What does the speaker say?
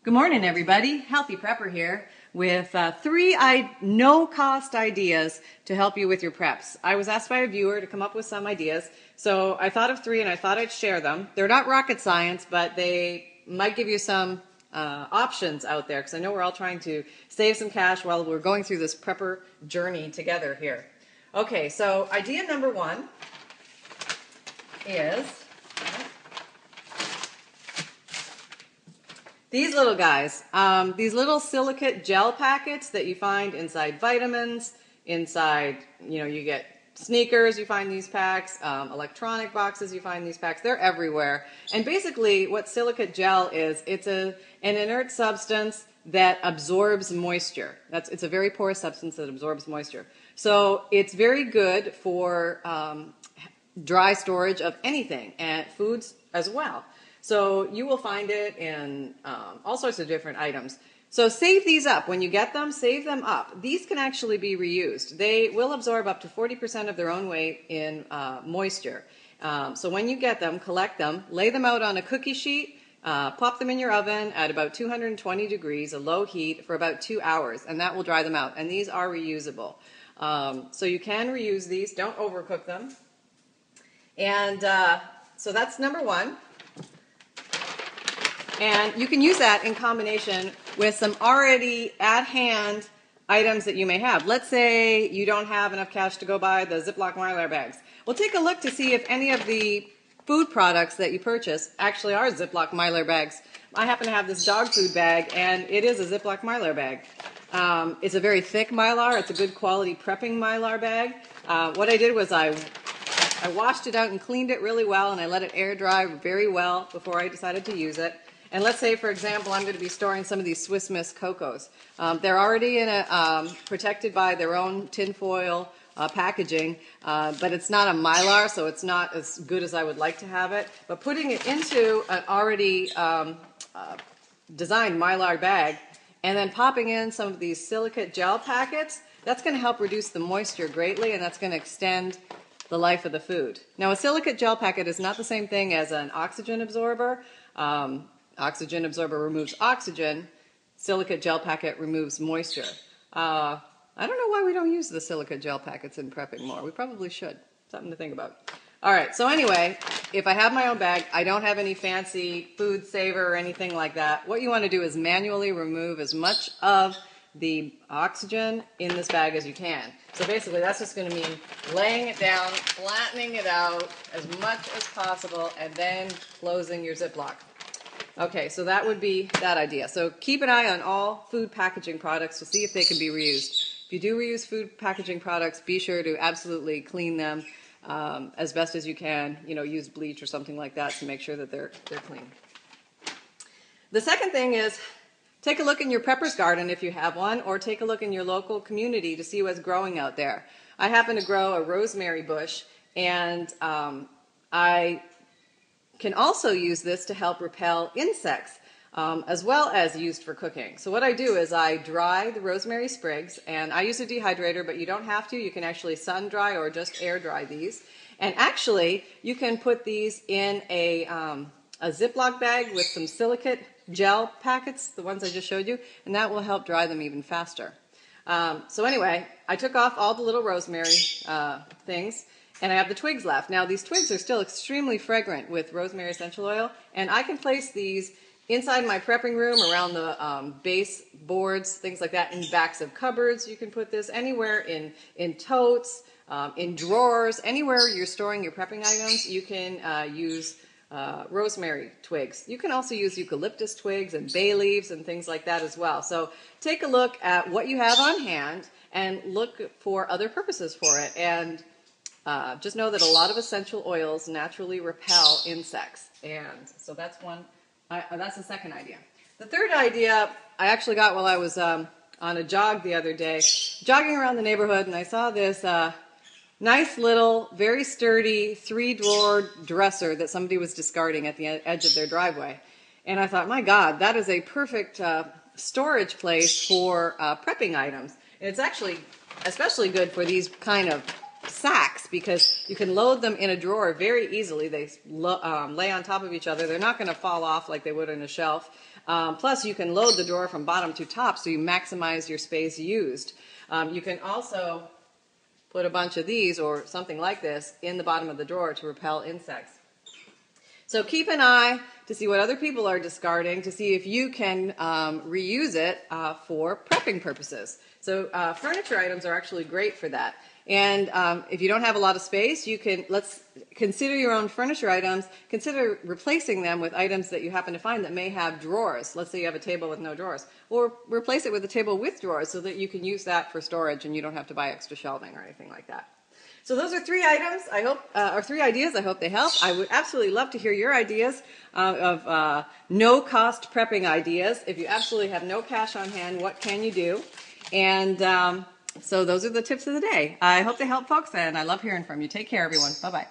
Good morning, everybody. Healthy Prepper here with three no-cost ideas to help you with your preps. I was asked by a viewer to come up with some ideas, so I thought of three and I thought I'd share them. They're not rocket science, but they might give you some options out there, because I know we're all trying to save some cash while we're going through this prepper journey together here. Okay, so idea number one is these little guys, these little silicate gel packets that you find inside vitamins, inside, you get sneakers, you find these packs, electronic boxes, you find these packs. They're everywhere. And basically what silicate gel is, it's an inert substance that absorbs moisture. It's a very porous substance that absorbs moisture. So it's very good for dry storage of anything, and foods as well. So you will find it in all sorts of different items. So save these up. When you get them, save them up. These can actually be reused. They will absorb up to 40% of their own weight in moisture. So when you get them, collect them, lay them out on a cookie sheet, pop them in your oven at about 220 degrees, a low heat, for about 2 hours, and that will dry them out. And these are reusable. So you can reuse these. Don't overcook them. And so that's number one. And you can use that in combination with some already at-hand items that you may have. Let's say you don't have enough cash to go buy the Ziploc Mylar bags. Well, take a look to see if any of the food products that you purchase actually are Ziploc Mylar bags. I happen to have this dog food bag, and it is a Ziploc Mylar bag. It's a very thick Mylar. It's a good quality prepping Mylar bag. What I did was I washed it out and cleaned it really well, and I let it air dry very well before I decided to use it. And let's say, for example, I'm going to be storing some of these Swiss Miss Cocos. They're already protected by their own tinfoil packaging, but it's not a Mylar, so it's not as good as I would like to have it. But putting it into an already designed Mylar bag and then popping in some of these silicate gel packets, that's going to help reduce the moisture greatly, and that's going to extend the life of the food. Now, a silicate gel packet is not the same thing as an oxygen absorber. Oxygen absorber removes oxygen. Silicate gel packet removes moisture. I don't know why we don't use the silicate gel packets in prepping more. We probably should. Something to think about. All right, so anyway, if I have my own bag, I don't have any fancy food saver or anything like that. What you want to do is manually remove as much of the oxygen in this bag as you can. So basically that's just going to mean laying it down, flattening it out as much as possible, and then closing your Ziploc. Okay, so that would be that idea. So keep an eye on all food packaging products to see if they can be reused. If you do reuse food packaging products, be sure to absolutely clean them as best as you can. Use bleach or something like that to make sure that they're clean. The second thing is, take a look in your prepper's garden if you have one, or take a look in your local community to see what's growing out there. I happen to grow a rosemary bush, and I can also use this to help repel insects, as well as used for cooking. So what I do is I dry the rosemary sprigs, and I use a dehydrator, but you don't have to. You can actually sun dry or just air dry these. And actually, you can put these in a Ziploc bag with some silicate gel packets, the ones I just showed you, and that will help dry them even faster. So anyway, I took off all the little rosemary things, and I have the twigs left. Now, these twigs are still extremely fragrant with rosemary essential oil, and I can place these inside my prepping room, around the base boards, things like that, in backs of cupboards. You can put this anywhere in totes, in drawers, anywhere you're storing your prepping items. You can use rosemary twigs. You can also use eucalyptus twigs and bay leaves and things like that as well. So take a look at what you have on hand and look for other purposes for it. And just know that a lot of essential oils naturally repel insects. And so that's that's the second idea. The third idea I actually got while I was on a jog the other day, jogging around the neighborhood, and I saw this nice little, very sturdy 3-drawer dresser that somebody was discarding at the edge of their driveway. And I thought, my God, that is a perfect storage place for prepping items. And it's actually especially good for these kind of sacks because you can load them in a drawer very easily. They lay on top of each other. They're not going to fall off like they would on a shelf. Plus, you can load the drawer from bottom to top, so you maximize your space used. You can also put a bunch of these or something like this in the bottom of the drawer to repel insects. So keep an eye to see what other people are discarding, to see if you can reuse it for prepping purposes. So furniture items are actually great for that. And if you don't have a lot of space, you can, let's consider your own furniture items, consider replacing them with items that you happen to find that may have drawers. Let's say you have a table with no drawers. Or replace it with a table with drawers so that you can use that for storage and you don't have to buy extra shelving or anything like that. So those are 3 items, I hope, or 3 ideas. I hope they help. I would absolutely love to hear your ideas of no-cost prepping ideas. If you absolutely have no cash on hand, what can you do? And so those are the tips of the day. I hope they help, folks, and I love hearing from you. Take care, everyone. Bye-bye.